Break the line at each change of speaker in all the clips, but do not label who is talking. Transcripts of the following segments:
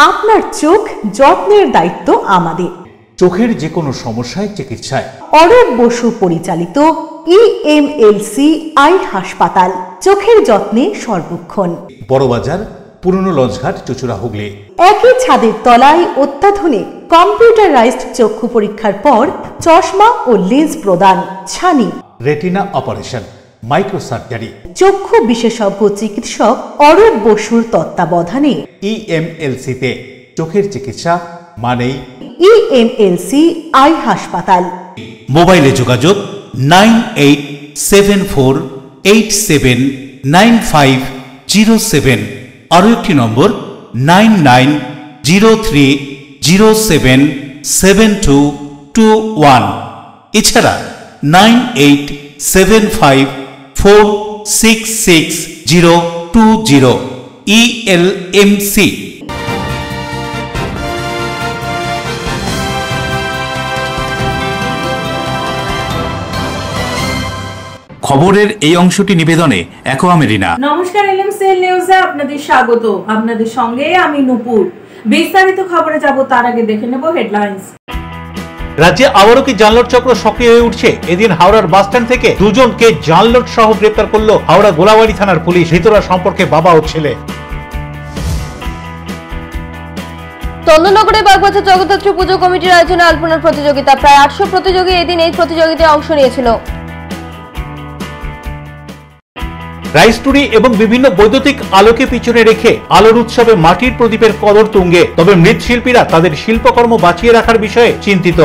আপনার চোখ যত্নের দায়িত্ব আমাদের।
চোখের যে কোনো সমস্যায় চিকিৎসায়
অরূপ বসু পরিচালিত EMLC আই হাসপাতাল, চোখের যত্নে সর্বক্ষণ।
বড়বাজার, পুরনো লঞ্চঘাট, চুচুড়া, হুগলি।
একই ছাদের তলায় অত্যাধুনিক কম্পিউটারাইজড চক্ষু পরীক্ষার পর চশমা ও লেন্স প্রদান, ছানি,
রেটিনা অপারেশন, মাইক্রোসার্জারি।
চক্ষু বিশেষজ্ঞ চিকিৎসক অরূপ বসুর তত্ত্বাবধানে
EMLC-তে চোখের চিকিৎসা মানেই
EMLC আই হাসপাতাল।
মোবাইলে যোগাযোগ 9874879507, আরও একটি নম্বর 9903077221, এছাড়া 9875466020 ELMC। খবরের এই অংশটি নিবেদনে অ্যাকোয়া মেরিনা।
নমস্কার, এলএমসিএল নিউজে আপনাদের স্বাগত। আপনাদের সঙ্গে আমি নূপুর। বিস্তারিত খবরে যাব তার আগে দেখে নেব হেডলাইন্স।
রাজ্যে আবারও কি জালনোট চক্র সক্রিয় হয়ে উঠছে? এদিন হাওড়ার বাসস্ট্যান্ড থেকে দুজনকে জালনোট সহ গ্রেপ্তার করলো হাওড়া গোলাবাড়ি থানার পুলিশ। ধৃতরা সম্পর্কে বাবা ও ছেলে।
চন্দননগরে বাগবাজার জগদ্ধাত্রী পুজো কমিটির আয়োজনে আলপনার প্রতিযোগিতা। প্রায় 800 প্রতিযোগী এদিন এই প্রতিযোগিতায় অংশ নিয়েছিল।
রাইসটুরি এবং বিভিন্ন বৈদ্যুতিক আলোকে পিছনে রেখে আলোর উৎসবে মাটির প্রদীপের কদর তুঙ্গে, তবে মৃৎশিল্পীরা তাদের শিল্পকর্ম বাঁচিয়ে রাখার বিষয়ে চিন্তিত।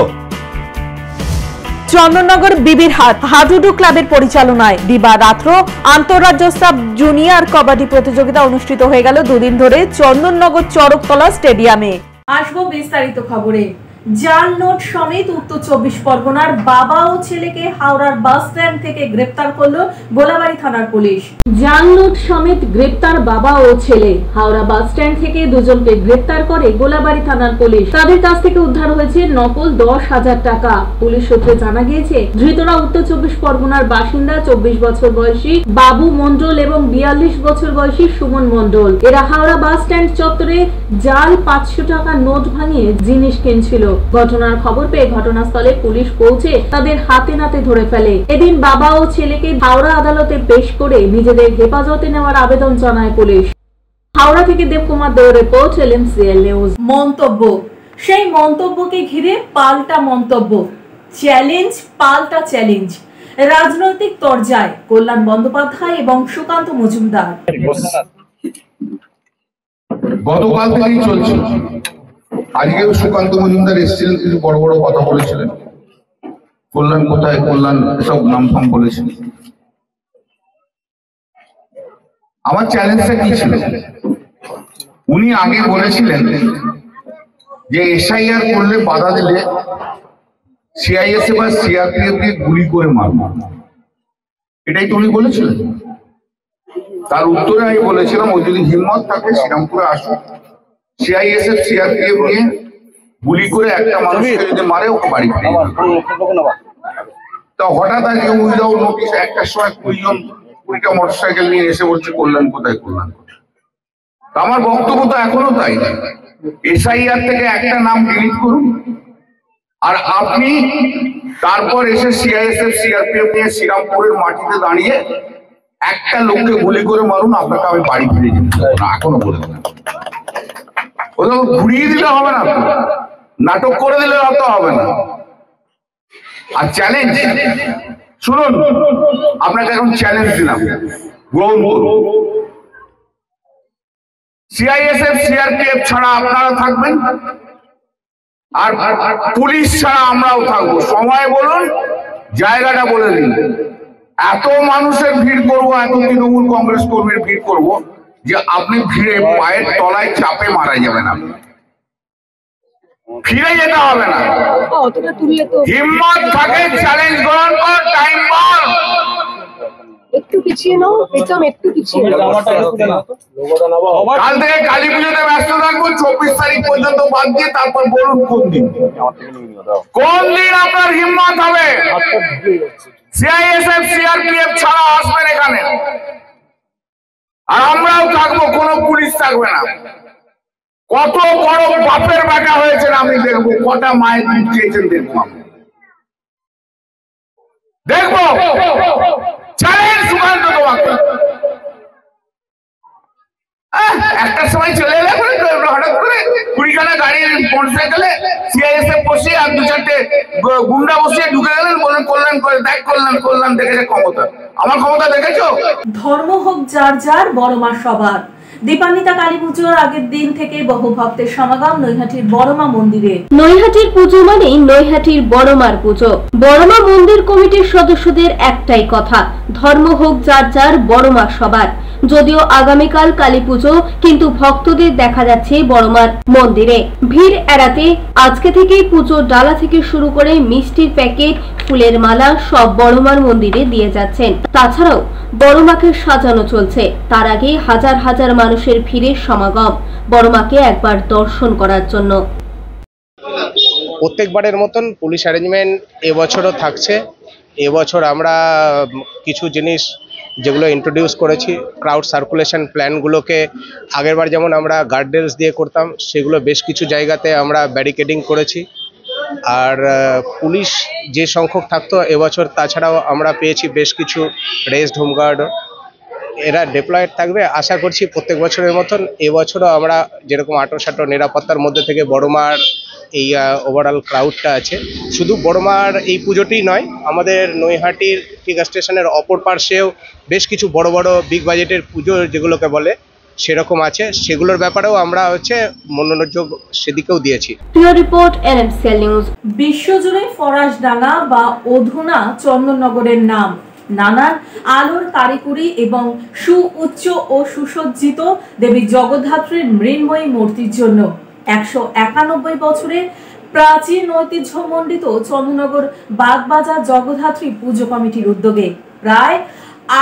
চন্দননগর বিবির হাট হাডুডু ক্লাবের পরিচালনায় দিবা রাত্র আন্তঃরাজ্য সাব জুনিয়র কবাডি প্রতিযোগিতা অনুষ্ঠিত হয়ে গেল দুদিন ধরে চন্দননগর চরকতলা স্টেডিয়ামে।
আসবো বিস্তারিত খবরে। জাল নোট সমেত উত্তর 24 পরগনার বাবা ও ছেলেকে হাওড়ার বাস স্ট্যান্ড থেকে গ্রেপ্তার করলো গোলাবাড়ি থানার পুলিশ। জাল নোট সমেত গ্রেপ্তার বাবা ও ছেলে। হাওড়া বাস স্ট্যান্ড থেকে দুজনকে গ্রেপ্তার করে গোলাবাড়ি থানার পুলিশ। তাদের কাছ থেকে উদ্ধার হয়েছে নকল 10,000 টাকা। পুলিশ সূত্রে জানা গিয়েছে, ধৃতরা উত্তর 24 পরগনার বাসিন্দা 24 বছর বয়সী বাবু মন্ডল এবং 42 বছর বয়সী সুমন মন্ডল। এরা হাওড়া বাস স্ট্যান্ড চত্বরে জাল 500 টাকা নোট ভাঙিয়ে জিনিস কিনছিল। ঘটনার খবর পেয়ে ঘটনাস্থলে পুলিশ পৌঁছে তাদের হাতে নাতে ধরে ফেলে। এদিন বাবা ও ছেলেকে হাওড়া আদালতে পেশ করে নিজেদের হেফাজতে নেওয়ার আবেদন জানায় পুলিশ। হাওড়া থেকে দেবকুমার দেওয়ার রিপোর্ট, এলএমসিএল নিউজ। মন্তব্য। সেই মন্তব্যকে ঘিরে পাল্টা মন্তব্য, চ্যালেঞ্জ পাল্টা চ্যালেঞ্জ। রাজনৈতিক তরজায় কল্যাণ বন্দ্যোপাধ্যায় এবং সুকান্ত মজুমদার।
গতকাল থেকেই চলছে। আজকেও সুকান্ত মজুমদার এসেছিলেন, কিছু বড় বড় কথা বলেছিলেন, কল্যাণ কোথায়, কল্যাণ সব নাম ফাম বলেছিলেন। আমার চ্যালেঞ্জটা কি ছিল? উনি আগে বলেছিলেন যে এসআইআর করলে বাধা দিলে সিআইএসএ বা সিআরপিএফ কে গুলি করে মারব, এটাই তো উনি বলেছিলেন। তার উত্তরে আমি বলেছিলাম, ওই যদি হিম্মত থাকে শ্রীরামপুরে আসুন, সিআইএসএফ সিআরপিএফ নিয়ে গুলি করে একটা মানুষকে যদি মারে ওকে বাড়ি ফিরে। তা হঠাৎ আজকে উইদাউট নোটিশ একটার সময় 20টা মোটরসাইকেল নিয়ে এসে বলছে কল্যাণ কোথায়, কল্যাণ কোথায়। আমার বক্তব্য তো এখনো তাই, এসআইআর থেকে একটা নাম ডিলিট করুন, আর আপনি তারপর এসে সিআইএসএফ সিআরপিএফ নিয়ে শ্রীরামপুরের মাটিতে দাঁড়িয়ে একটা লোককে গুলি করে মারুন, আপনাকে আমি বাড়ি ফিরে যেতে এখনো বলে দেবেন। ওটা ঘুরিয়ে দিলে হবে না, নাটক করে দিলে তো হবে না। আর চ্যালেঞ্জ শুনুন, আপনাকে এখন চ্যালেঞ্জ দিলাম, গ্রহণ করুন। সিআইএসএফ সিআরপিএফ ছাড়া আপনারা থাকবেন, আর পুলিশ ছাড়া আমরাও থাকবো। সময় বলুন, জায়গাটা বলে দিন। এত মানুষের ভিড় করবো, এত তৃণমূল কংগ্রেস কর্মীর ভিড় করবো যে আপনি ভিড়ে পায়ের তলায় চাপে মারা যাবেন। আপনি ফিরে যেতে হবে না। হিম্মত থাকে চ্যালেঞ্জ গ্রহণ কর, টাইম বল।
একটু পিছিয়ে নাও, একটু পিছিয়ে নাও।
কাল থেকে কালী পুজোতে ব্যস্ত থাকবো, 24 তারিখ পর্যন্ত বাদ দিয়ে তারপর বলুন কোন দিন আপনার হিম্মত হবে। সিআইএসএফ সিআরপিএফ ছাড়া আসবেন এখানে, আর আমরাও থাকবো, কোনো পুলিশ থাকবে না। কত বড় বাপের বেটা হয়েছেন আমি দেখবো, কটা মায়ের দুধ খেয়েছেন দেখবো, আমি দেখবো। চ্যালেঞ্জ সুকান্ত তোমাকে। একটা সময় চলে এলে হঠাৎ করে কুড়িখানা গাড়ির মোটরসাইকেলে সিআইএসএফ বসিয়ে আর 2-4টে গুন্ডা বসিয়ে ঢুকে গেলেন, বলেন কল্যাণ করে দেখ, কল্যাণ দেখেছে ক্ষমতা। আমার ক্ষমতা দেখেছো?
ধর্ম হোক যার যার, বড় মা সবার। দীপান্বিতা কালী পুজোর আগের দিন থেকে বহু ভক্তের সমাগম নৈহাটির বড়মা মন্দিরে।
নৈহাটির পুজো মানেই নৈহাটির বড়মার পুজো। বড়মা মন্দির কমিটির সদস্যদের একটাই কথা, ধর্ম হোক যার যার, বড়মা সবার। যদিও আগামীকাল কালী পুজো, কিন্তু ভক্তদের দেখা যাচ্ছে বড়মার মন্দিরে। ভিড় এড়াতে আজকে থেকেই পুজোর ডালা থেকে শুরু করে মিষ্টির প্যাকেট, ফুলের মালা সব বড়মার মন্দিরে দিয়ে যাচ্ছেন। তাছাড়াও বড়মাকে সাজানো চলছে। তার আগে হাজার হাজার মানুষের ভিড়ের সমাগম বড়মাকে একবার দর্শন করার জন্য।
প্রত্যেকবারের মতন পুলিশ অ্যারেঞ্জমেন্ট এবছরও থাকছে। এবছর আমরা কিছু জিনিস যেগুলো ইন্ট্রোডিউস করেছি, ক্রাউড সার্কুলেশন প্ল্যানগুলোকে আগেরবার যেমন আমরা গার্ডরেলস দিয়ে করতাম, সেগুলো বেশ কিছু জায়গাতে আমরা ব্যারিকেডিং করেছি। আর পুলিশ যে সংখ্যক থাকতো এবছর, তাছাড়াও আমরা পেয়েছি বেশ কিছু রেস্ট হোমগার্ড, এরা ডিপ্লয়েড থাকবে। আশা করছি প্রত্যেক বছরের মতন এবছরও আমরা যেরকম আঁটো নিরাপত্তার মধ্যে থেকে বড়মার এই ওভারঅল ক্রাউডটা আছে। শুধু বড়মার এই পুজোটি নয়, আমাদের নৈহাটির ঠিক স্টেশনের অপর পার্শ্বেও বেশ কিছু বড় বড় বিগ বাজেটের পুজো যেগুলোকে বলে সেরকম আছে, সেগুলোর ব্যাপারেও আমরা মনোযোগ সেদিকেও দিয়েছি।
Report NMCL news.
বিশ্বজুড়ে ফরাসডাঙ্গা বা অধুনা চন্দননগরের নাম নানান আলোর কারিকুরি এবং সুউচ্চ ও সুসজ্জিত দেবী জগদ্ধাত্রীর মৃন্ময়ী মূর্তির জন্য 191 বছরের প্রাচীন ঐতিহ্যমণ্ডিত চন্দননগর বাগবাজার জগদ্ধাত্রী পুজো কমিটির উদ্যোগে প্রায়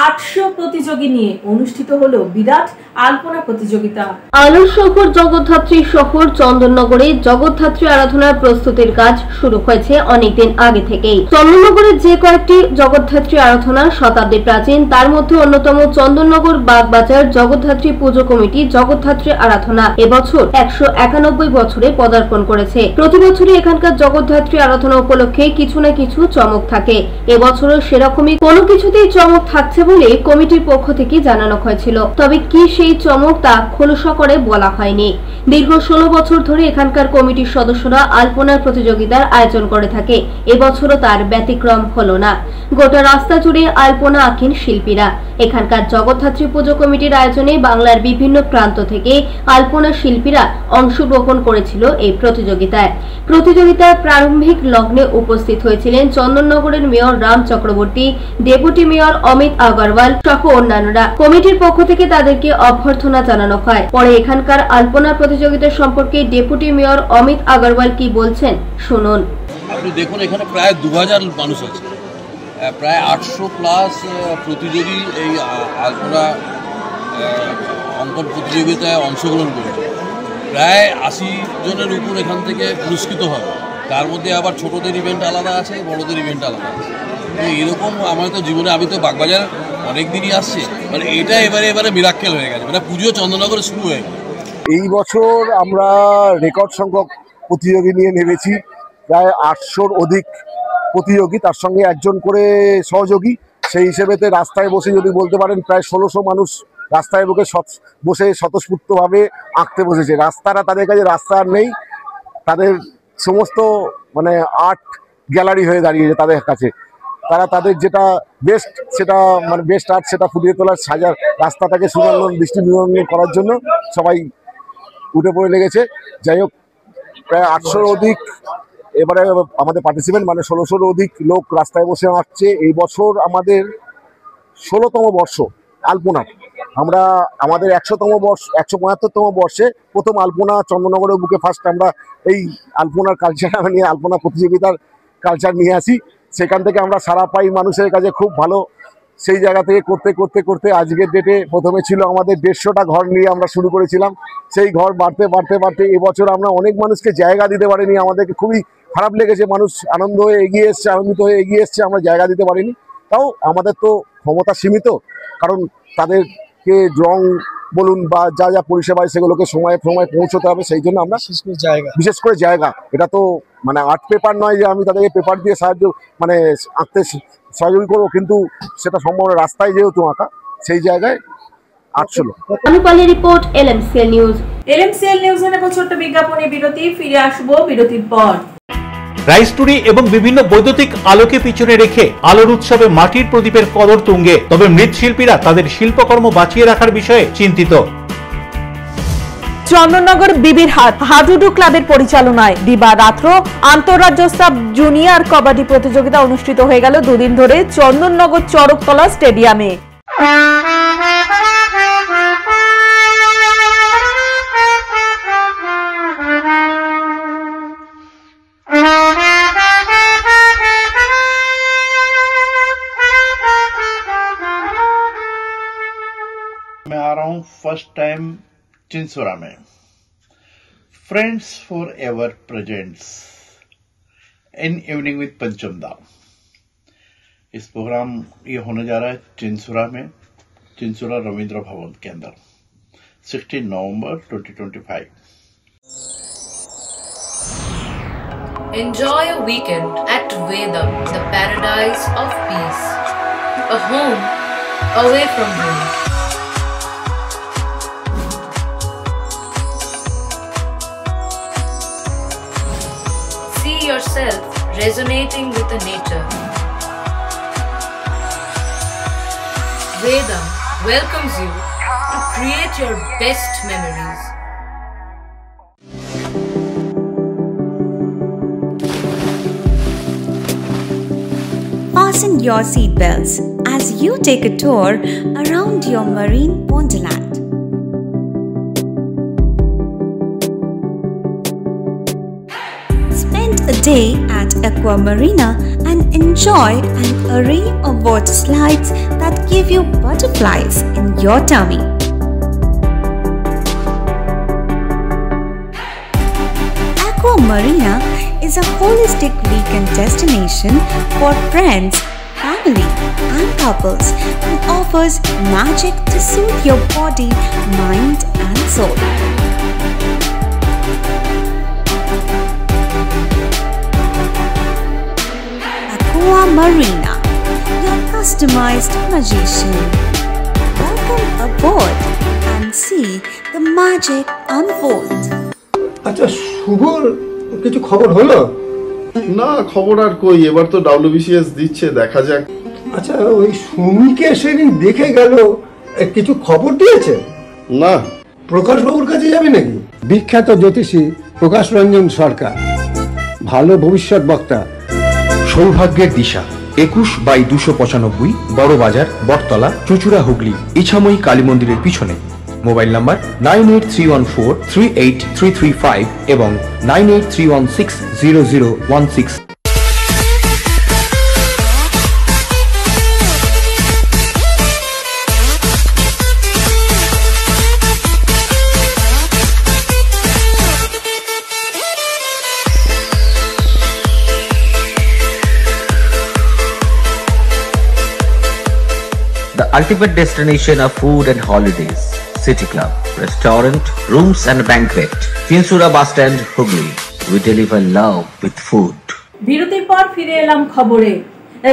800 প্রতিযোগী নিয়ে অনুষ্ঠিত হলো বিরাট আলপনা প্রতিযোগিতা।
আলোর শহর জগদ্ধাত্রী শহর চন্দননগরে জগদ্ধাত্রী আরাধনার প্রস্তুতির কাজ শুরু হয়েছে অনেকদিন আগে থেকেই। চন্দননগরের যে কয়েকটি জগদ্ধাত্রী আরাধনা শতাব্দী প্রাচীন, তার মধ্যে অন্যতম চন্দননগর বাগবাজার জগদ্ধাত্রী পুজো কমিটি জগদ্ধাত্রী আরাধনা এবছর 191 বছরে পদার্পণ করেছে। প্রতি বছরই এখানকার জগদ্ধাত্রী আরাধনা উপলক্ষে কিছু না কিছু চমক থাকে। এবছরও সেরকমই কোনো কিছুতেই চমক থাকছে বলে কমিটির পক্ষ থেকে জানানো হয়েছিল। তবে কি সেই চমক তা খোলসা করে বলা হয়নি। দীর্ঘ 16 বছর ধরে এখানকার কমিটির সদস্যরা আলপনার প্রতিযোগিতার আয়োজন করে থাকে। এবছরও তার ব্যতিক্রম হলো না। গোটা রাস্তা জুড়ে আলপনা আঁকেন শিল্পীরা। এখানকার জগদ্ধাত্রী পুজো কমিটির আয়োজনে বাংলার বিভিন্ন প্রান্ত থেকে আলপনা শিল্পীরা অংশগ্রহণ করেছিল এই প্রতিযোগিতায়। প্রতিযোগিতার প্রারম্ভিক লগ্নে উপস্থিত হয়েছিলেন চন্দননগরের mayor Ram Chakraborty, deputy mayor Amit Agarwal সহ অন্যান্যরা। কমিটির পক্ষ থেকে তাদেরকে অভ্যর্থনা জানানো হয়। পরে এখানকার আলপনা প্রতিযোগিতা সম্পর্কে ডেপুটি মেয়র অমিত আগরওয়াল কি বলছেন শুনুন।
আপনি দেখুন, এখানে প্রায় 2000 মানুষ আছে, প্রায় 800+ প্রতিযোগী এই আলপনা অঙ্কন প্রতিযোগিতায় অংশগ্রহণ করেছে। প্রায় 80 জনের উপর এখান থেকে পুরস্কৃত হয়। তার মধ্যে আবার ছোটদের ইভেন্ট আলাদা আছে, বড়দের ইভেন্ট আলাদা আছে। তো এরকম আমার তো জীবনে, আমি তো বাগবাজার অনেক দিনই আসছি, মানে এটা এবারে মিরাক্কেল হয়ে গেছে, মানে পুজো চন্দননগরে শুরু হয়ে গেছে।
এই বছর আমরা রেকর্ড সংখ্যক প্রতিযোগী নিয়ে নেমেছি, প্রায় 800-র অধিক প্রতিযোগী, তার সঙ্গে একজন করে সহযোগী। সেই হিসেবেতে রাস্তায় বসে যদি বলতে পারেন প্রায় 1600 মানুষ রাস্তায় বসে স্বতঃস্ফূর্তভাবে আঁকতে বসেছে। রাস্তাটা তাদের কাছে রাস্তা আর নেই, তাদের সমস্ত মানে আর্ট গ্যালারি হয়ে দাঁড়িয়েছে তাদের কাছে। তারা তাদের যেটা বেস্ট, সেটা মানে বেস্ট আর্ট, সেটা ফুটিয়ে তোলার, সাজার, রাস্তাটাকে সুন্দর দৃষ্টি নিবন্ধন করার জন্য সবাই উঠে পড়ে লেগেছে। যাই হোক, প্রায় 800-র অধিক এবারে আমাদের পার্টিসিপেন্ট, মানে 1600-র অধিক লোক রাস্তায় বসে আঁকছে। এই বছর আমাদের 16তম বর্ষ আলপনা। আমরা আমাদের 100তম বর্ষ, 175তম বর্ষে প্রথম আলপনা চন্দননগরের বুকে ফার্স্ট আমরা এই আলপনার কালচার নিয়ে, আলপনা প্রতিযোগিতার কালচার নিয়ে আসি। সেখান থেকে আমরা সারা পাই মানুষের কাছে খুব ভালো। সেই জায়গা থেকে করতে করতে করতে আজকের ডেটে প্রথমে ছিল আমাদের 150টা ঘর নিয়ে আমরা শুরু করেছিলাম। সেই ঘর বাড়তে বাড়তে বাড়তে এবছর আমরা অনেক মানুষকে জায়গা দিতে পারিনি। আমাদেরকে খুবই খারাপ লেগেছে, মানুষ আনন্দ হয়ে এগিয়ে এসছে, আনন্দিত হয়ে এগিয়ে এসছে, আমরা জায়গা দিতে পারিনি। তাও আমাদের তো ক্ষমতা সীমিত, কারণ তাদেরকে রং বলুন বা যা যা পরিষেবা সেগুলোকে সময় পৌঁছতে হবে। সেই জন্য আমরা বিশেষ করে জায়গা, এটা তো মানে আর্ট পেপার নয় যে আমি তাদেরকে পেপার দিয়ে সাহায্য মানে আঁকতে সহযোগী করবো, কিন্তু সেটা সম্ভব রাস্তায় যেহেতু আঁকা, সেই জায়গায় আর্ট ছিল।
অনুপালের রিপোর্ট, এলএমসিএল নিউজ।
এলএমসিএল নিউজে নেব ছোট্ট বিজ্ঞাপনে বিরতি, ফিরে আসবো বিরতির পর।
রাইসটুরি এবং বিভিন্ন বৈদ্যুতিক আলোকে পিছনে রেখে আলোর উৎসবে মাটির প্রদীপের কদর তুঙ্গে, তবে মৃৎশিল্পীরা তাদের শিল্পকর্ম বাঁচিয়ে রাখার বিষয়ে চিন্তিত।
চন্দননগর বিবির হাট হাডুডু ক্লাবের পরিচালনায় দিবা রাত্র আন্তঃরাজ্য সাব জুনিয়র কবাডি প্রতিযোগিতা অনুষ্ঠিত হয়ে গেল 2 দিন ধরে চন্দননগর চরকতলা স্টেডিয়ামে।
मैं आ रहा हूं फर्स्ट टाइम चिंसोरा में। Friends for ever presents in evening with पंचम दा। इस प्रोग्राम ये होने जा रहा है चिंसोरा में, चिंसोरा रविंद्र भवन के अंदर 16 नवंबर 2025।
Enjoy a weekend at Vedam, the paradise of peace, a home away from home. See yourself resonating with the nature. Vedam welcomes you to create your best memories.
Fasten your seatbelts as you take a tour around your marine wonderland. Spend a day at Aqua Marina and enjoy an array of water slides that give you butterflies in your tummy. Aqua Marina is a holistic weekend destination for friends, family, and couples and offers magic to soothe your body, mind, and soul. Aqua Marina, your customized magician. Welcome aboard and see the magic unfold.
আচ্ছা শুভর কিছু খবর হলো?
না, খবর আর কই, এবার তো WBCS দিচ্ছে, দেখা যাক।
আচ্ছা ওই সুমিকে সেদিন দেখে গেল, কিছু খবর দিয়েছে?
না।
প্রকাশ বাবুর কাছে যাবে নাকি? বিখ্যাত জ্যোতিষী প্রকাশ রঞ্জন সরকার, ভালো ভবিষ্যৎ বক্তা।
সৌভাগ্যের দিশা 21/295 বড় বাজার, বটতলা, চুচুড়া, হুগলি, ইছাময়ী কালী মন্দিরের পিছনে। মোবাইল নাম্বার 9831438335 এবং 9831600016।
The ultimate destination of food and holidays. City Club, restaurant, rooms and banquet. Chinsura bus stand, Hugli. We deliver love with food.
বিরতির পর ফিরে এলাম খবরে।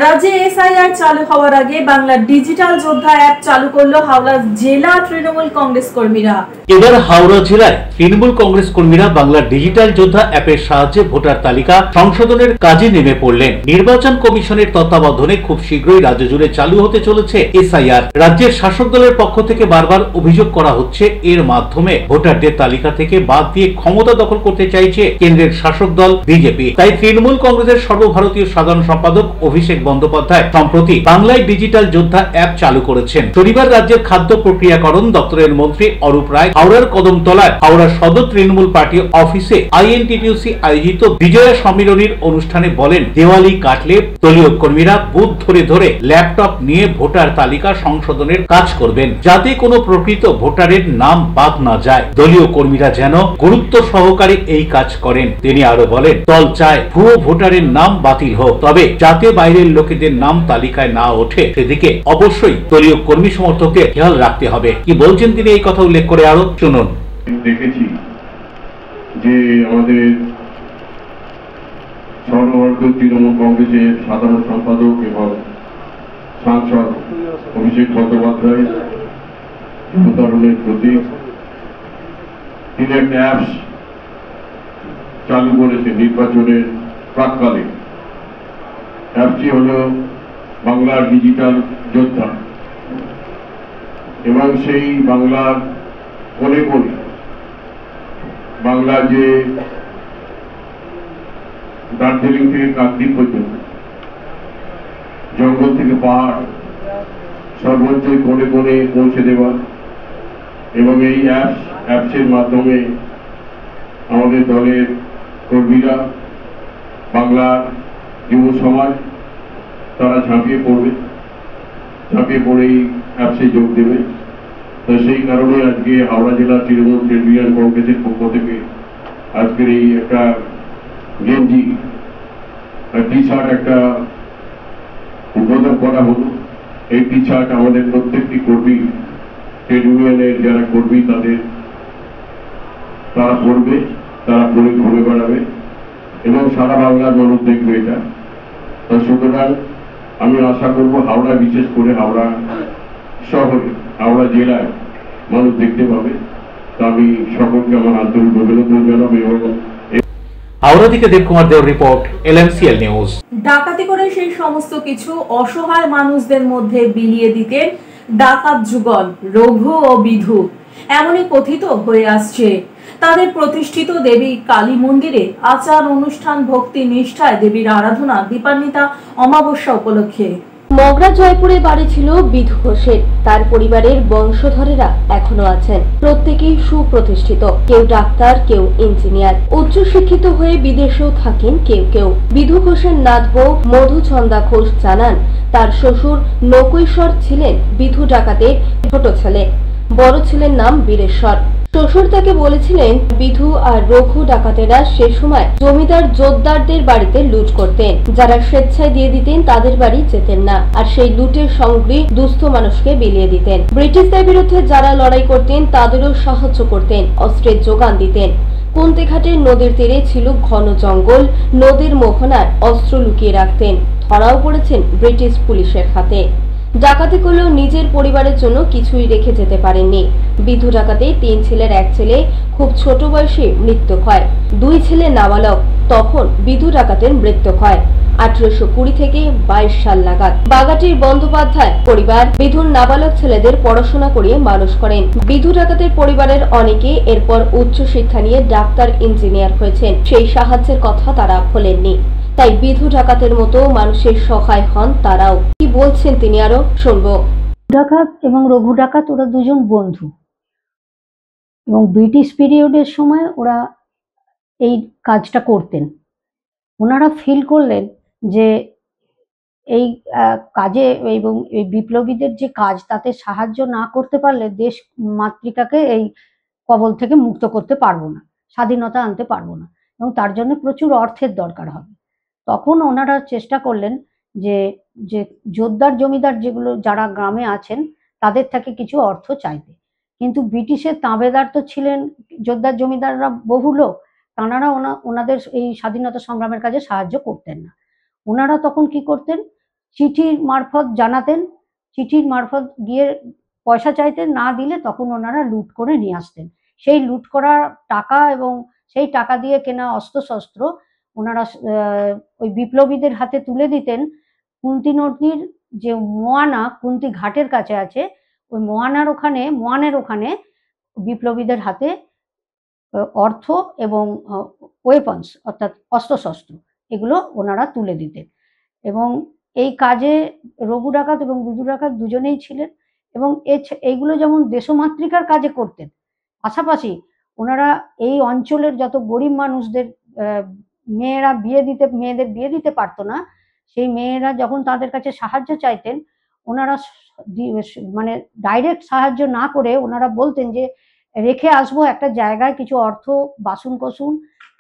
রাজ্যে এসআইআর চালু হওয়ার আগে বাংলা ডিজিটাল যোদ্ধা অ্যাপ চালু করলো হাওড়া জেলা তৃণমূল কংগ্রেস কর্মীরা।
এবার হাওড়া জেলায় তৃণমূল কংগ্রেস কর্মীরা বাংলা ডিজিটাল যোদ্ধা অ্যাপের সাহায্যে ভোটার তালিকা সংশোধনের কাজে নেমে পড়লেন। নির্বাচন কমিশনের তত্ত্বাবধানে খুব শীঘ্রই রাজ্য জুড়ে চালু হতে চলেছে এসআইআর। রাজ্যের শাসক দলের পক্ষ থেকে বারবার অভিযোগ করা হচ্ছে এর মাধ্যমে ভোটারদের তালিকা থেকে বাদ দিয়ে ক্ষমতা দখল করতে চাইছে কেন্দ্রের শাসক দল বিজেপি। তাই তৃণমূল কংগ্রেসের সর্বভারতীয় সাধারণ সম্পাদক অভিষেক বন্দ্যোপাধ্যায় সম্প্রতি বাংলায় ডিজিটাল যোদ্ধা অ্যাপ চালু করেছেন। শনিবার রাজ্যের খাদ্য প্রক্রিয়াকরণ দপ্তরের মন্ত্রী অরূপ রায় হাওড়ার কদমতলায় হাওড়া সদর তৃণমূল পার্টি অফিসে আইএনটিটিউসি আয়োজিত বিজয়া সম্মিলনীর অনুষ্ঠানে বলেন, দেওয়ালি কাটলে দলীয় কর্মীরা বুথ ধরে ধরে ল্যাপটপ নিয়ে ভোটার তালিকা সংশোধনের কাজ করবেন, যাতে কোনো প্রকৃত ভোটারের নাম বাদ না যায়। দলীয় কর্মীরা যেন গুরুত্ব সহকারে এই কাজ করেন। তিনি আরো বলেন, দল চায় ভুয়ো ভোটারের নাম বাতিল হোক, তবে যাতে বাইরের দলের লোকেদের নাম তালিকায় না ওঠে সেদিকে অবশ্যই দলীয় কর্মী সমর্থকদের খেয়াল রাখতে হবে। কি বলছেন তিনি এই কথা উল্লেখ করে আরো শুনুন।
দেখেছি যে আমাদের সর্বভারতীয় তৃণমূল কংগ্রেসের সাধারণ সম্পাদক এবং সাংসদ অভিষেক বন্দ্যোপাধ্যায় যুবতরুণের প্রতি তিনি একটা অ্যাপস চালু করেছে নির্বাচনের প্রাককালে। অ্যাপটি হল বাংলার ডিজিটাল যোদ্ধা এবং সেই বাংলার কোণে কোণে বাংলার যে দার্জিলিং থেকে কাকদ্বীপ পর্যন্ত জঙ্গল থেকে পাহাড় সর্বোচ্চ কোণে কোণে পৌঁছে দেওয়া এবং এই অ্যাপসের মাধ্যমে আমাদের দলের কর্মীরা বাংলার যুব সমাজ তারা ঝাঁপিয়ে পড়ে এই অ্যাপসে যোগ দেবে। তো সেই কারণে আজকে হাওড়া জেলা তৃণমূল ট্রেড ইউনিয়ন কংগ্রেসের পক্ষ থেকে আজকের এই একটা গেঞ্জি টি শার্ট একটা উদ্বোধন করা হলো। এই টি শার্ট আমাদের প্রত্যেকটি কর্মী ট্রেড ইউনিয়নের যারা কর্মী তারা পড়বে, তারা পরে ঘুরে বেড়াবে এবং সারা বাংলার মানুষ দেখবে এটা। সুতরাং আমি আশা করব হাওড়া, বিশেষ করে হাওড়া শহরে, হাওড়া জেলায় মানুষ দেখতে পাবে। তা আমি সকলকে আমার আন্তরিক অভিনন্দন জানাবো। এবং
হাওড়া থেকে দেবকুমার দেওর রিপোর্ট, LMCL নিউজ।
ডাকাতি করে সেই সমস্ত কিছু অসহায় মানুষদের মধ্যে বিলিয়ে দিতেন ডাকাত যুগল রঘু ও বিধু, এমনই কথিত হয়ে আসছে। তাদের প্রতিষ্ঠিত দেবী কালী মন্দিরে আচার অনুষ্ঠান ভক্তি নিষ্ঠায় দেবীর আরাধনা দীপান্বিতা অমাবস্যা উপলক্ষে।
মগরা জয়পুরে বাড়ি ছিল বিধু ঘোষের। তার পরিবারের বংশধরেরা এখনো আছেন, প্রত্যেকেই সুপ্রতিষ্ঠিত, কেউ ডাক্তার, কেউ ইঞ্জিনিয়ার, উচ্চশিক্ষিত হয়ে বিদেশেও থাকেন কেউ কেউ। বিধু ঘোষের নাতবউ মধুচন্দা ঘোষ জানান, তার শ্বশুর নকৈশ্বর ছিলেন বিধু ডাকাতের ছোট ছেলে, বড় ছেলের নাম বীরেশ্বর। শ্বশুর তাকে বলেছিলেন বিধু আর রঘু ডাকাতেরা সে সময় জমিদার জোতদারদের বাড়িতে লুট করতেন, যারা স্বেচ্ছায় দিয়ে দিতেন তাদের বাড়ি যেতেন না, আর সেই লুটের সামগ্রী দুস্থ মানুষকে বিলিয়ে দিতেন। ব্রিটিশদের বিরুদ্ধে যারা লড়াই করতেন তাদেরও সাহায্য করতেন, অস্ত্রের যোগান দিতেন। কুন্তিঘাটের নদীর তীরে ছিল ঘন জঙ্গল, নদীর মোহনায় অস্ত্র লুকিয়ে রাখতেন। ধরাও পড়েছেন ব্রিটিশ পুলিশের হাতে। ডাকাতি করলেও নিজের পরিবারের জন্য কিছুই রেখে যেতে পারেননি। বিধু ডাকাতে 3 ছেলের 1 ছেলে খুব ছোট বয়সে মৃত্যু হয়, 2 ছেলে নাবালক। তখন বিধু ডাকাতের মৃত্যু হয় 1820 থেকে 22 সাল নাগাদ। বাগাটির বন্দ্যোপাধ্যায় পরিবার বিধুর নাবালক ছেলেদের পড়াশোনা করিয়ে মানুষ করেন। বিধু ডাকাতের পরিবারের অনেকে এরপর উচ্চ শিক্ষা নিয়ে ডাক্তার, ইঞ্জিনিয়ার হয়েছেন। সেই সাহায্যের কথা তারা ভোলেননি, তাই বিধু ডাকাতের মতো মানুষের সহায় হন তারাও। কি বলছেন তিনি আরো শুনবো।
ডাকাত এবং রঘু ডাকাত ওরা দুজন বন্ধু, এবং ব্রিটিশ পিরিয়ডের সময় ওরা এই কাজটা করতেন। ওনারা ফিল করলেন যে এই কাজে এবং এই বিপ্লবীদের যে কাজ, তাতে সাহায্য না করতে পারলে দেশ মাতৃকাকে এই কবল থেকে মুক্ত করতে পারবো না, স্বাধীনতা আনতে পারবো না, এবং তার জন্য প্রচুর অর্থের দরকার হবে। তখন ওনারা চেষ্টা করলেন যে যে জোতদার জমিদার যেগুলো যারা গ্রামে আছেন তাদের থেকে কিছু অর্থ চাইতে। কিন্তু ব্রিটিশের তাঁবেদার তো ছিলেন জোতদার জমিদাররা বহু লোক, তাঁরা ওনাদের এই স্বাধীনতা সংগ্রামের কাজে সাহায্য করতেন না। ওনারা তখন কি করতেন, চিঠির মারফত জানাতেন, চিঠির মারফত গিয়ে পয়সা চাইতেন, না দিলে তখন ওনারা লুট করে নিয়ে আসতেন। সেই লুট করা টাকা এবং সেই টাকা দিয়ে কেনা অস্ত্রশস্ত্র ওনারা ওই বিপ্লবীদের হাতে তুলে দিতেন। কুন্তি নদীর যে মোয়ানা, কুন্তি ঘাটের কাছে আছে, ওই মোয়ানের ওখানে বিপ্লবীদের হাতে অর্থ এবং ওয়েপন্স অর্থাৎ অস্ত্রশস্ত্র এগুলো ওনারা তুলে দিতেন। এবং এই কাজে রঘু ডাকাত এবং বিধু ডাকাত দুজনেই ছিলেন, এবং এইগুলো যেমন দেশমাতৃকার কাজে করতেন, পাশাপাশি ওনারা এই অঞ্চলের যত গরিব মানুষদের মেয়েদের বিয়ে দিতে পারতো না, সেই মেয়েরা যখন তাদের কাছে সাহায্য চাইতেন, ওনারা মানে ডাইরেক্ট সাহায্য না করে ওনারা বলতেন যে রেখে আসবো একটা জায়গায় কিছু অর্থ, বাসন কোসন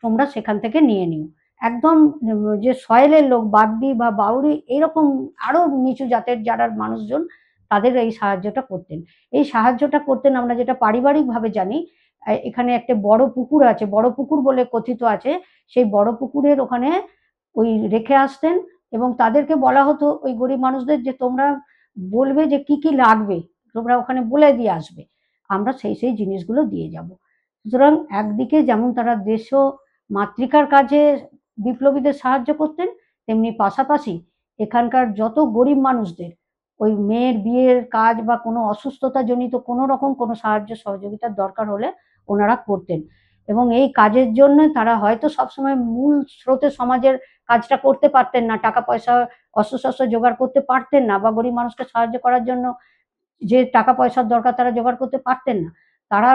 তোমরা সেখান থেকে নিয়ে নিও। একদম যে সয়েলের লোক, বাগদি বা বাউরি, এইরকম আরো নিচু জাতের যারা মানুষজন, তাদের এই সাহায্যটা করতেন। এই সাহায্যটা করতেন আমরা যেটা পারিবারিকভাবে জানি। এখানে একটা বড় পুকুর আছে, বড় পুকুর বলে কথিত আছে, সেই বড় পুকুরের ওখানে ওই রেখে আসতেন এবং তাদেরকে বলা হতো ওই গরিব মানুষদের যে তোমরা বলবে যে কি কি লাগবে, তোমরা ওখানে বলে দিয়ে আসবে, আমরা সেই সেই জিনিসগুলো দিয়ে যাব। সুতরাং একদিকে যেমন তারা দেশ ও মাতৃকার কাজে বিপ্লবীদের সাহায্য করতেন, তেমনি পাশাপাশি এখানকার যত গরিব মানুষদের ওই মেয়ের বিয়ের কাজ বা কোনো অসুস্থতাজনিত কোনো রকম কোনো সাহায্য সহযোগিতার দরকার হলে ওনারা করতেন। এবং এই কাজের জন্য তারা হয়তো সবসময় মূল স্রোতে সমাজের কাজটা করতে পারতেন না, টাকা পয়সা অস্ত্রশস্ত্র জোগাড় করতে পারতেন না, বা গরিব মানুষকে সাহায্য করার জন্য যে টাকা পয়সার দরকার তারা জোগাড় করতে পারতেন না। তারা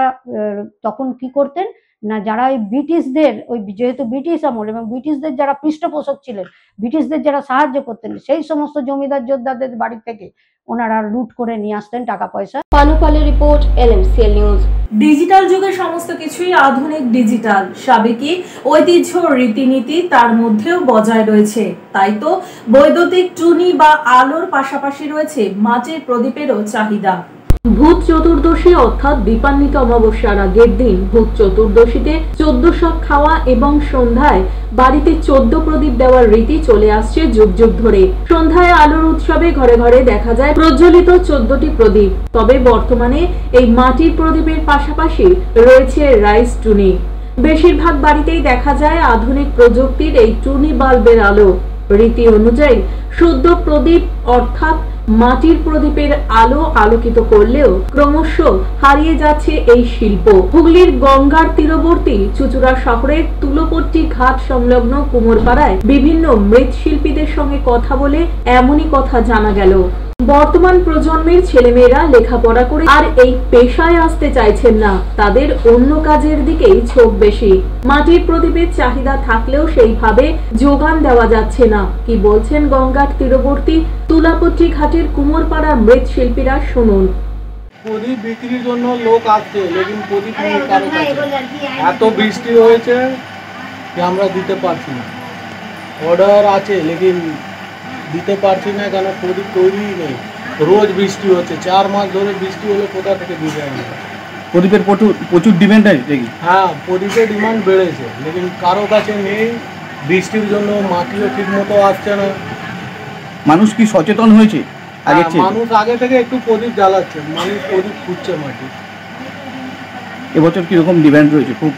তখন কি করতেন না, যারা ওই ব্রিটিশদের, ওই যেহেতু ব্রিটিশ আমল এবং ব্রিটিশদের যারা পৃষ্ঠপোষক ছিলেন, ব্রিটিশদের যারা সাহায্য করতেন, সেই সমস্ত জমিদার যোদ্ধাদের বাড়ি থেকে ওনারা লুট করে নিয়ে আসতেন টাকা পয়সা।
পানুপালের রিপোর্ট, LMCL নিউজ।
ডিজিটাল যুগে সমস্ত কিছুই আধুনিক ডিজিটাল, সাবেকি ঐতিহ্য রীতিনীতি তার মধ্যেও বজায় রয়েছে। তাই তো বৈদ্যুতিক টুনি বা আলোর পাশাপাশি রয়েছে মাটির প্রদীপেরও চাহিদা।
ভূত চতুর্দশী অর্থাৎ দীপান্বিত অমাবস্যার আগের দিন ভূত চতুর্দশীতে 14 শাক খাওয়া এবং সন্ধ্যায় বাড়িতে 14 প্রদীপ দেওয়ার রীতি চলে আসছে যুগ যুগ ধরে। সন্ধ্যায় আলোর উৎসবে ঘরে ঘরে দেখা যায় প্রজ্বলিত 14টি প্রদীপ। তবে বর্তমানে এই মাটির প্রদীপের পাশাপাশি রয়েছে রাইস টুনি। বেশিরভাগ বাড়িতেই দেখা যায় আধুনিক প্রযুক্তির এই টুনি বাল্বের আলো। রীতি অনুযায়ী শুদ্ধ প্রদীপ অর্থাৎ মাটির প্রদীপের আলো আলোকিত করলেও ক্রমশ হারিয়ে যাচ্ছে এই শিল্প। হুগলির গঙ্গার তীরবর্তী চুচুড়া শহরের তুলোপট্টি ঘাট সংলগ্ন কুমোরপাড়ায় বিভিন্ন মৃৎশিল্পীদের সঙ্গে কথা বলে এমনই কথা জানা গেল। বর্তমান প্রজন্মের ছেলেমেয়েরা লেখাপড়া করে আর এই পেশায় আসতে চাইছেন না, তাদের অন্য কাজের দিকেই ঝোঁক বেশি। মাটির প্রদীপের চাহিদা থাকলেও সেইভাবে যোগান দেওয়া যাচ্ছে না। কি বলছেন গঙ্গার তীরবর্তী তুলাপট্টি ঘাটের কুমোরপাড়া মৃৎশিল্পীরা, শুনুন।
প্রদীপ বিক্রির জন্য লোক আসছে, লেকিন প্রদীপ নেই কারো কাছে। এত বৃষ্টি হয়েছে যে আমরা দিতে পারছি না। অর্ডার আছে লেকিন দিতে পারছি না, কেন প্রদীপ তৈরি নেই। রোজ বৃষ্টি হচ্ছে, 4 মাস ধরে বৃষ্টি হলে কোথা থেকে দিবে আমরা?
প্রদীপের প্রচুর ডিমান্ড আছে দেখি।
হ্যাঁ, প্রদীপের ডিমান্ড বেড়েছে, লেকিন কারো কাছে নেই। বৃষ্টির জন্য মাটিও ঠিক মতো আসছে না।
মানুষ কি সচেতন হয়েছে?
মানুষ আগে থেকে একটু প্রদীপ জ্বালাচ্ছে, মানুষ প্রদীপ খুঁজছে মাটি।
এবছর কিরকম ডিমান্ড রয়েছে? খুব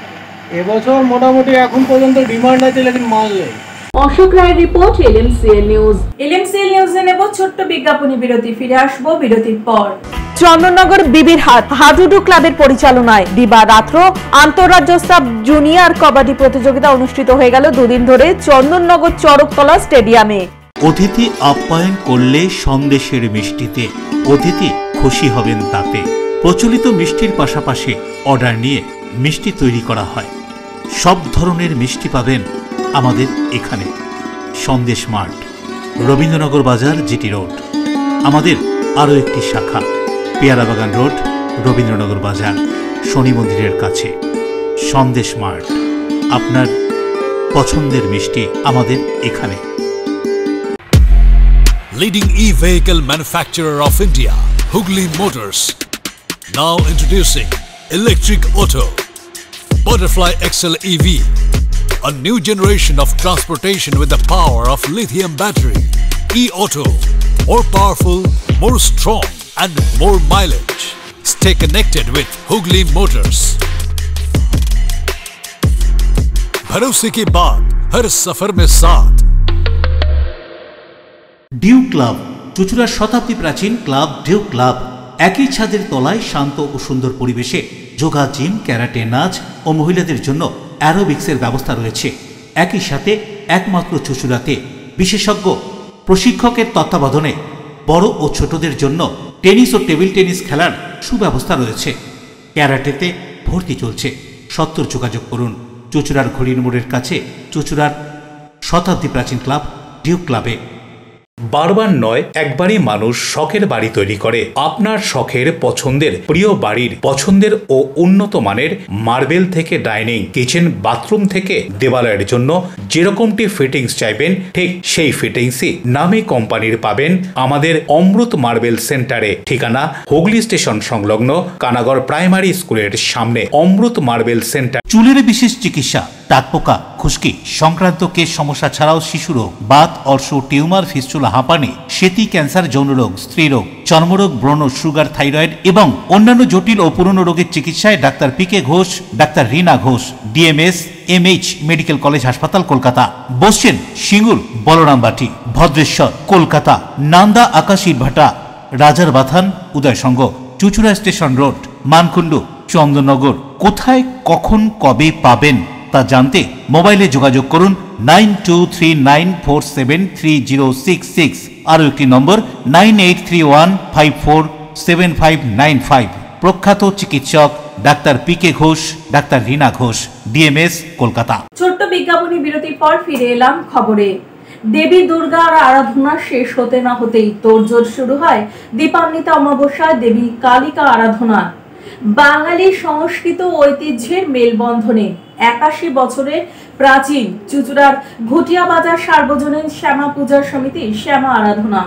এবছর মোটামুটি এখন পর্যন্ত ডিমান্ড আছে, লেকিন মাল নেই।
অশোক রায়ের রিপোর্ট, LMCL নিউজ।
LMCL নিউজে নেব ছোট্ট বিজ্ঞাপনী বিরতি, ফিরে আসবো বিরতির পর।
চন্দননগর বিবির হাডুডু ক্লাবের পরিচালনায় দিবা রাত্র আন্তঃরাজ্য সাব জুনিয়র কবাডি প্রতিযোগিতা অনুষ্ঠিত হয়ে গেল 2 দিন ধরে চন্দননগর চড়কতলা স্টেডিয়ামে।
অতিথি আপ্যায়ন করলে সন্দেশের মিষ্টিতে, অতিথি খুশি হবেন তাতে। প্রচলিত মিষ্টির পাশাপাশি অর্ডার নিয়ে মিষ্টি তৈরি করা হয়। সব ধরনের মিষ্টি পাবেন আমাদের এখানে। সন্দেশ মার্ট, রবীন্দ্রনগর বাজার, জিটি রোড। আমাদের আরও একটি শাখা পেয়ারাবাগান রোড, রবীন্দ্রনগর বাজার, শনি মন্দিরের কাছে। সন্দেশ মার্ট, আপনার পছন্দের মিষ্টি আমাদের এখানে।
Leading e-vehicle manufacturer of India, Hugli Motors. Now introducing Electric Auto, Butterfly XL EV, a new generation of transportation with the power of lithium battery. E-Auto, more powerful, more strong and more mileage. Stay connected with Hugli Motors. भरोसे के बाद हर सफर में साथ।
Due club, চুচুড়ার শতাব্দী প্রাচীন club due club. একই ছাদের তলায় শান্ত ও সুন্দর পরিবেশে যোগা, জিম, ক্যারাটে, নাচ ও মহিলাদের জন্য অ্যারোবিক্সের ব্যবস্থা রয়েছে। একই সাথে একমাত্র চুচুড়াতে বিশেষজ্ঞ প্রশিক্ষকের তত্ত্বাবধানে বড় ও ছোটদের জন্য টেনিস ও টেবিল টেনিস খেলার সুব্যবস্থা রয়েছে। ক্যারাটেতে ভর্তি চলছে। সত্তর যোগাযোগ করুন চুচুড়ার ঘড়ির মোড়ের কাছে চুচুড়ার শতাব্দী প্রাচীন ক্লাব ডিউ ক্লাবে। বারবার নয়, একবারই মানুষ শখের বাড়ি তৈরি করে। আপনার শখের পছন্দের প্রিয় বাড়ির পছন্দের ও উন্নত মানের মার্বেল থেকে ডাইনিং, কিচেন, বাথরুম থেকে দেওয়ালের জন্য যেরকমটি ফিটিংস চাইবেন ঠিক সেই ফিটিংসই নামী কোম্পানির পাবেন আমাদের অমৃত মার্বেল সেন্টারে। ঠিকানা হুগলি স্টেশন সংলগ্ন কানাগড় প্রাইমারি স্কুলের সামনে অমৃত মার্বেল সেন্টার। চুলের বিশেষ চিকিৎসা, টাকপোকা, খুশকি সংক্রান্ত কেশ সমস্যা ছাড়াও শিশুরোগ, বাত, অর্শ, টিউমার, ফিস্টুলা, হাঁপানি, সেতি, ক্যান্সার, যৌনরোগ, স্ত্রীরোগ, চর্মরোগ, ব্রণ, সুগার, থাইরয়েড এবং অন্যান্য জটিল ও পুরনো রোগের চিকিৎসায় doctor PK Ghosh, doctor Rina Ghosh, DMS MH medical college হাসপাতাল, কলকাতা। বসছেন সিঙ্গুর, বলরামবাটি, ভদ্রেশ্বর, কলকাতা, নান্দা, আকাশীরভাটা, রাজার বাথান, উদয়সঙ্গ, চুচুড়া স্টেশন রোড, মানকুণ্ডু, চন্দননগর। কোথায়, কখন, কবে পাবেন তা জানতে মোবাইলে যোগাযোগ করুন 9239473066। আরও একটি নম্বর 9831547595। প্রখ্যাত চিকিৎসক doctor PK Ghosh, doctor Rina Ghosh, DMS, Kolkata.
ছোট্ট বিজ্ঞাপনী বিরতির পর ফিরে এলাম খবরে। দেবী দুর্গার আরাধনা শেষ হতে না হতেই তোড়জোড় শুরু হয় দীপান্বিতা অমাবস্যায় দেবী কালিকা আরাধনা। বাঙালি সংস্কৃত ঐতিহ্যের মেলবন্ধনে 81 বছরের প্রাচীন চুচুড়ার ঘুটিয়া বাজার সার্বজনীন শ্যামা পূজা সমিতির শ্যামা আরাধনা।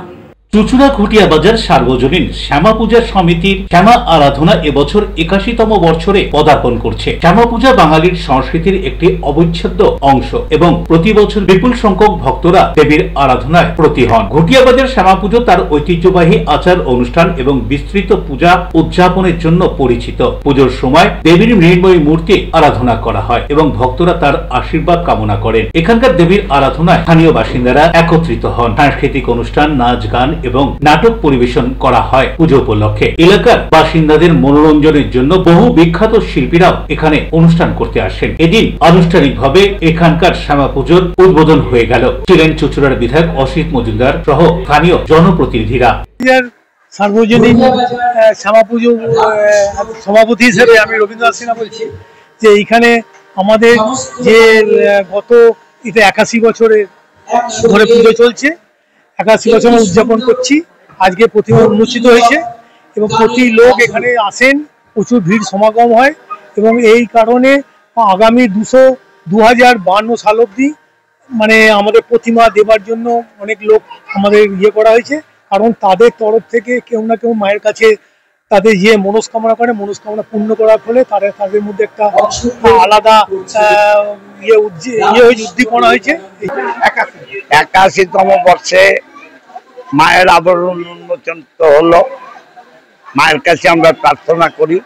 চুচুড়া ঘুটিয়া বাজার সার্বজনীন শ্যামা পূজা সমিতির শ্যামা আরাধনা এবছর 81তম বছরে পদার্পণ করছে। শ্যামা পূজা বাঙালির সংস্কৃতির একটি অবিচ্ছেদ্য অংশ এবং প্রতি বছর বিপুল সংখ্যক ভক্তরা দেবীর আরাধনায় ব্রতী হন। ঘুটিয়া বাজার শ্যামা পুজো তার ঐতিহ্যবাহী আচার অনুষ্ঠান এবং বিস্তৃত পূজা উদযাপনের জন্য পরিচিত। পুজোর সময় দেবীর মৃন্ময়ী মূর্তি আরাধনা করা হয় এবং ভক্তরা তার আশীর্বাদ কামনা করেন। এখানকার দেবীর আরাধনায় স্থানীয় বাসিন্দারা একত্রিত হন। সাংস্কৃতিক অনুষ্ঠান, নাচ, গান এবং নাটক পরিবেশন করা হয় পুজো উপলক্ষে। এলাকার বাসিন্দাদের মনোরঞ্জনের জন্য বহু বিখ্যাত শিল্পীরাও এখানে অনুষ্ঠান করতে আসেন। এদিন আনুষ্ঠানিকভাবে এখানকার শ্যামা পুজোর উদ্বোধন হয়ে গেল। ছিলেন চুচুড়ার বিধায়ক অসিত মজুমদার সহ স্থানীয় জনপ্রতিনিধিরা।
সার্বজনীন শ্যামা পুজো সভাপতি হিসেবে আমি রবীন্দ্রনাথ সিনহা বলছি যে এইখানে আমাদের যে গত 81 বছরের ধরে পুজো চলছে, 81 বছর উদযাপন করছি। আজকে প্রতিমা উন্মোচিত হয়েছে এবং প্রতি লোক এখানে আসেন, প্রচুর ভিড় সমাগম হয় এবং এই কারণে আগামী 2052 সাল অবধি মানে আমাদের প্রতিমা দেবার জন্য অনেক লোক আমাদের করা হয়েছে। কারণ তাদের তরফ থেকে কেউ না কেউ মায়ের কাছে তাদের মনস্কামনা করে, মনস্কামনা পূর্ণ করার ফলে তাদের মধ্যে একটা আলাদা উদ্দীপনা হয়েছে।
81তম বর্ষে মায়ের আবরণ উন্মোচন হলো। মায়ের কাছে আমরা প্রার্থনা করি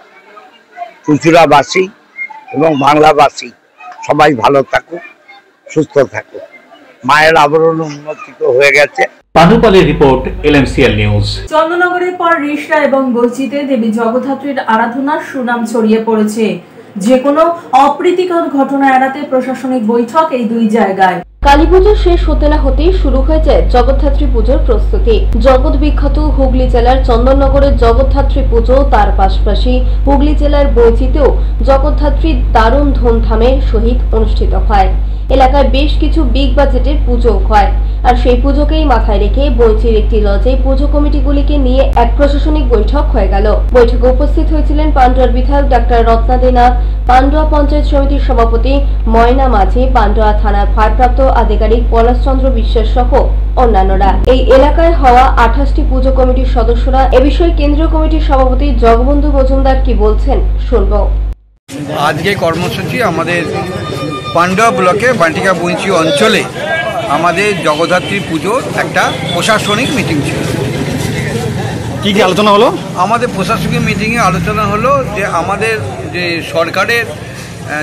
চুচুড়াবাসী এবং বাংলাবাসী সবাই ভালো থাকুক, সুস্থ থাকুক। মায়ের আবরণ উন্মোচিত হয়ে গেছে।
পানুপালের রিপোর্ট, এলএমসিএল নিউজ।
চন্দননগরের পর রিষড়া এবং বৈচিতে দেবী জগদ্ধাত্রীর আরাধনার সুনাম ছড়িয়ে পড়েছে। যে কোনো অপ্রীতিকর ঘটনা এড়াতে প্রশাসনিক বৈঠক এই দুই জায়গায়।
কালী পুজো শেষ হতে না হতেই শুরু হয়ে যায় জগদ্ধাত্রী পুজোর প্রস্তুতি। জগৎ বিখ্যাত হুগলি জেলার চন্দননগরের জগদ্ধাত্রী পুজো, তার পাশাপাশি হুগলি জেলার বৈচিতেও জগদ্ধাত্রীর দারুণ ধুমধামের সহিত অনুষ্ঠিত হয়। এলাকায় বেশ কিছু বিগ বাজেটের পুজো হয়, আর সেই পুজোকেই মাথায় রেখে বৈচির একটি লজে পুজো কমিটিগুলিকে নিয়ে এক প্রশাসনিক বৈঠক হয়ে গেল। বৈঠকে উপস্থিত হয়েছিলেন পান্ডুয়ার বিধায়ক ডাক্তার রত্নাদিনাথ, পান্ডুয়া পঞ্চায়েত সমিতির সভাপতি ময়না মাঝি, পান্ডুয়া থানার ভারপ্রাপ্ত আধিকারিক পলাশচন্দ্র বিশ্বাস সহ অন্যান্যরা। এই এলাকায় হওয়া 28টি পুজো কমিটির সদস্যরা এ বিষয়ে কেন্দ্রীয় কমিটির সভাপতি জগবন্ধু মজুমদার কি বলছেন শুনবো।
আজকে কর্মসূচি আমাদের পান্ডুয়া ব্লকে বান্টিকা বঞ্চি অঞ্চলে আমাদের জগদ্ধাত্রী পুজোর একটা প্রশাসনিক মিটিং ছিল।
কি কি আলোচনা হলো?
আমাদের প্রশাসনিক মিটিংয়ে আলোচনা হলো যে আমাদের যে সরকারের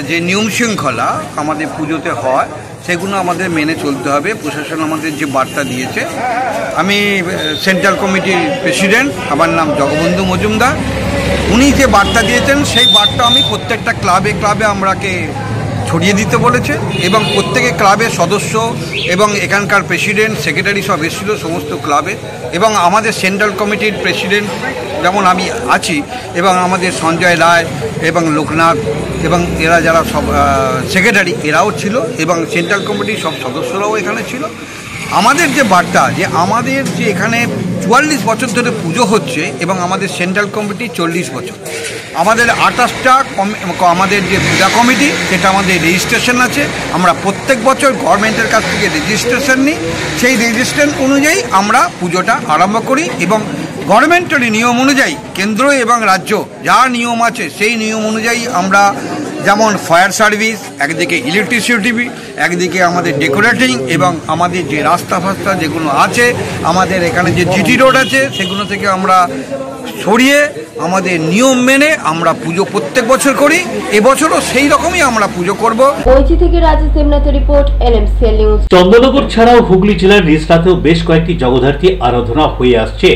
যে নিয়ম শৃঙ্খলা আমাদের পুজোতে হয় সেগুলো আমাদের মেনে চলতে হবে। প্রশাসন আমাদের যে বার্তা দিয়েছে, আমি সেন্ট্রাল কমিটির প্রেসিডেন্ট, আমার নাম জগবন্ধু মজুমদার, উনি যে বার্তা দিয়েছেন সেই বার্তা আমি প্রত্যেকটা ক্লাবে ক্লাবে আমরাকে ছড়িয়ে দিতে বলেছে এবং প্রত্যেকে ক্লাবের সদস্য এবং এখানকার প্রেসিডেন্ট, সেক্রেটারি সব এসেছিল সমস্ত ক্লাবে এবং আমাদের সেন্ট্রাল কমিটির প্রেসিডেন্ট যেমন আমি আছি এবং আমাদের সঞ্জয় রায় এবং লোকনাথ এবং এরা যারা সব সেক্রেটারি এরাও ছিল এবং সেন্ট্রাল কমিটির সব সদস্যরাও এখানে ছিল। আমাদের যে বার্তা যে আমাদের যে এখানে 44 বছর ধরে পুজো হচ্ছে এবং আমাদের সেন্ট্রাল কমিটি 40 বছর, আমাদের 28টা আমাদের যে পূজা কমিটি সেটা আমাদের রেজিস্ট্রেশন আছে। আমরা প্রত্যেক বছর গভর্নমেন্টের কাছ থেকে রেজিস্ট্রেশন নিই, সেই রেজিস্ট্রেশন অনুযায়ী আমরা পুজোটা আরম্ভ করি এবং গভর্নমেন্টের নিয়ম অনুযায়ী কেন্দ্র এবং রাজ্য যা নিয়ম আছে সেই নিয়ম অনুযায়ী আমরা যেমন ফায়ার সার্ভিস, একদিকে ইলেকট্রিসিটি, একদিকে আমাদের ডেকোরেটিং এবং আমাদের যে রাস্তা ফাস্তা যেগুলো আছে, আমাদের এখানে যে জিটি রোড আছে সেগুলো থেকে আমরা সরিয়ে আমাদের নিয়ম মেনে আমরা পুজো প্রত্যেক বছর করি। এবছরও সেই রকমই আমরা পুজো করব।
বইচি থেকে রাজেশ দেবনাথের রিপোর্ট, LMCL নিউজ।
চন্দননগর ছাড়াও হুগলি জেলার রিসরাতেও বেশ কয়েকটি জগদ্ধাত্রী আরাধনা হয়ে আসছে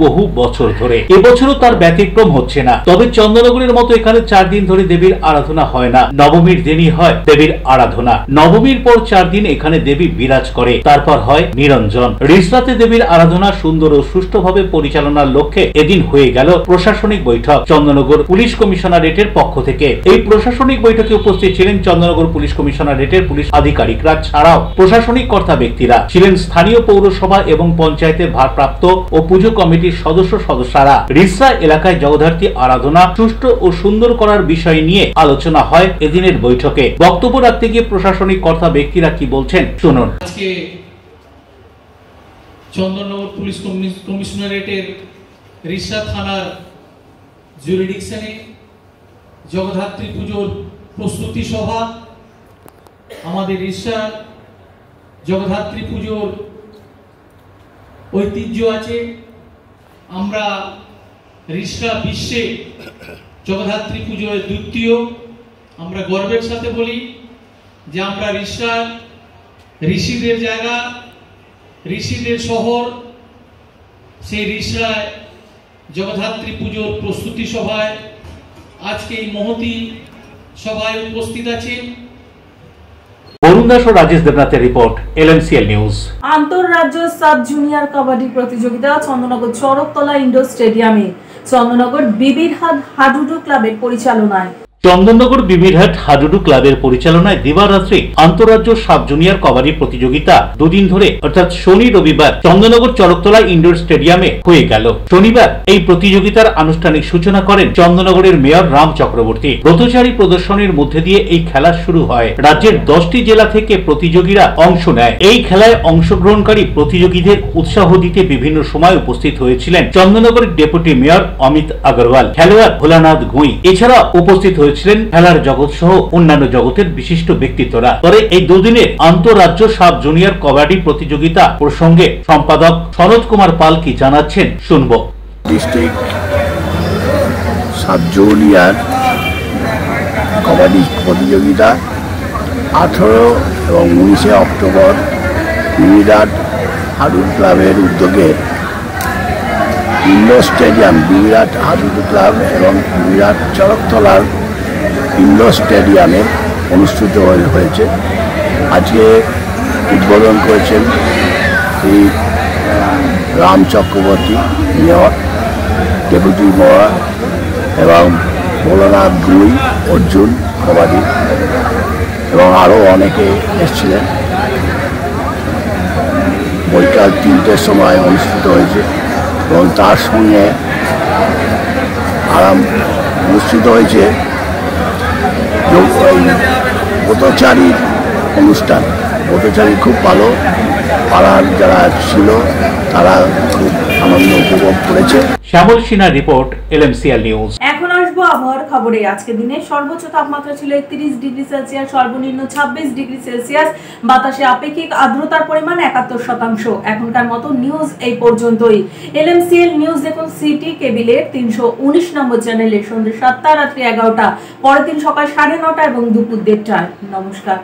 বহু বছর ধরে। এবছরও তার ব্যতিক্রম হচ্ছে না। তবে চন্দননগরের মতো এখানে 4 দিন ধরে দেবীর আরাধনা হয় না। নবমীর দিনই হয় দেবীর আরাধনা। নবমীর পর 4 দিন এখানে দেবী বিরাজ করে, তারপর হয় নিরঞ্জন। রিসরাতে দেবীর আরাধনা সুন্দর ও সুষ্ঠুভাবে পরিচালনার লক্ষ্যে এদিন হয়ে গেল প্রশাসনিক বৈঠক চন্দননগর পুলিশ কমিশনারেটের পক্ষ থেকে। এই প্রশাসনিক বৈঠকে উপস্থিত ছিলেন চন্দননগর পুলিশ কমিশনারেটের পুলিশ আধিকারিকরা ছাড়াও প্রশাসনিক কর্তা ব্যক্তিরা ছিলেন, স্থানীয় পৌরসভা এবং পঞ্চায়েতের ভারপ্রাপ্ত ও পুজো কমিটির সদস্যরা। রিসরা এলাকায় জগদ্ধাত্রী আরাধনা সুষ্ঠু ও সুন্দর করার বিষয় নিয়ে আলোচনা হয় এদিনের বৈঠকে। বক্তব্য রাখতে গিয়ে প্রশাসনিক কর্তা ব্যক্তিরা কি বলছেন শুনুন।
আজকে চন্দননগর পুলিশ কমিশনারেটের রিসরা থানার জুরিডিকশনে জগদ্ধাত্রী পুজোর প্রস্তুতি সভা। আমাদের রিসরা জগদ্ধাত্রী পুজোর ঐতিহ্য আছে। আমরা রিসরা বিশ্বে জগদ্ধাত্রী পুজোর দ্বিতীয়। আমরা গর্বের সাথে বলি যে আমরা রিসরা ঋষিদের জায়গা, ঋষিদের শহর। সেই রিসরায় জগদ্ধাত্রী পুজোর প্রস্তুতি সভায় আজকে এই মহতি সভায় উপস্থিত আছেন
বরুণ দাস ও রাজেশ দেবনাথের রিপোর্ট, LMCL নিউজ।
আন্তঃরাজ্য সাব জুনিয়র কাবাডি প্রতিযোগিতা চন্দননগর চড়কতলা ইন্ডোর স্টেডিয়ামে চন্দননগর বিবিরহাট হাডুডু ক্লাবের পরিচালনায়
চন্দননগর বিবিরহাট হাডুডু ক্লাবের পরিচালনায় দিবারাত্রি আন্তঃরাজ্য সাব জুনিয়র কবাডি প্রতিযোগিতা 2 দিন ধরে অর্থাৎ শনি রবিবার চন্দননগর চড়কতলা ইন্ডোর স্টেডিয়ামে হয়ে গেল। শনিবার এই প্রতিযোগিতার আনুষ্ঠানিক সূচনা করেন চন্দননগরের মেয়র রাম চক্রবর্তী। ব্রতচারী প্রদর্শনীর মধ্যে দিয়ে এই খেলা শুরু হয়। রাজ্যের 10টি জেলা থেকে প্রতিযোগীরা অংশ নেয়। এই খেলায় অংশগ্রহণকারী প্রতিযোগীদের উৎসাহ দিতে বিভিন্ন সময় উপস্থিত হয়েছিলেন চন্দননগরের ডেপুটি মেয়র অমিত আগরওয়াল, খেলোয়াড় ভোলানাথ গুঁই। এছাড়া উপস্থিত হয়েছিলেন খেলার জগৎ সহ অন্যান্য জগতের বিশিষ্ট ব্যক্তিত্বরা। পরে এই 2 দিনের আন্তঃরাজ্য সাব জুনিয়র কবাডি প্রতিযোগিতা প্রসঙ্গে সম্পাদক সনদ কুমার পাল কি জানাচ্ছেন শুনব।
ডিস্ট্রিক্ট সাব জুনিয়র কবাডি প্রতিযোগিতা 18 এবং 19 অক্টোবর বিবিরহাট হাডুডু ক্লাবের উদ্যোগে ইন্ডোর স্টেডিয়াম বিবিরহাট হাডুডু ক্লাব এবং বিবিরহাট চড়কতলার ইন্ডোর স্টেডিয়ামে অনুষ্ঠিত হয়েছে। আজকে উদ্বোধন করেছেন Shri Ram Chakraborty mayor, deputy mayor এবং ভোলানাথ গুঁই, অর্জুন কবাডি এবং আরও অনেকে এসেছিলেন। বৈকাল 3টের সময় অনুষ্ঠিত হয়েছে এবং তার সঙ্গে অনুষ্ঠিত হয়েছে ব্রতচারীর অনুষ্ঠান। ব্রতচারী খুব ভালো, পাড়ার যারা ছিল তারা খুব আনন্দ উপভোগ করেছে।
শ্যামল সিনহার রিপোর্ট, LMCL নিউজ।
এখন আসবো আবহাওয়ার খবরে। আজকে দিনে সর্বোচ্চ তাপমাত্রা ছিল 31 ডিগ্রি সেলসিয়াস, সর্বনিম্ন 26 ডিগ্রি সেলসিয়াস। বাতাসে আপেক্ষিক আর্দ্রতার পরিমাণ 71%। এখনকার মতো নিউজ এই পর্যন্তই। LMCL নিউজ দেখুন সিটি কেবিলের 319 নম্বর চ্যানেলে সন্ধ্যে 7টা, রাত্রি 11টা, পরের দিন সকাল 9:30 এবং দুপুর 1:30টায়। নমস্কার।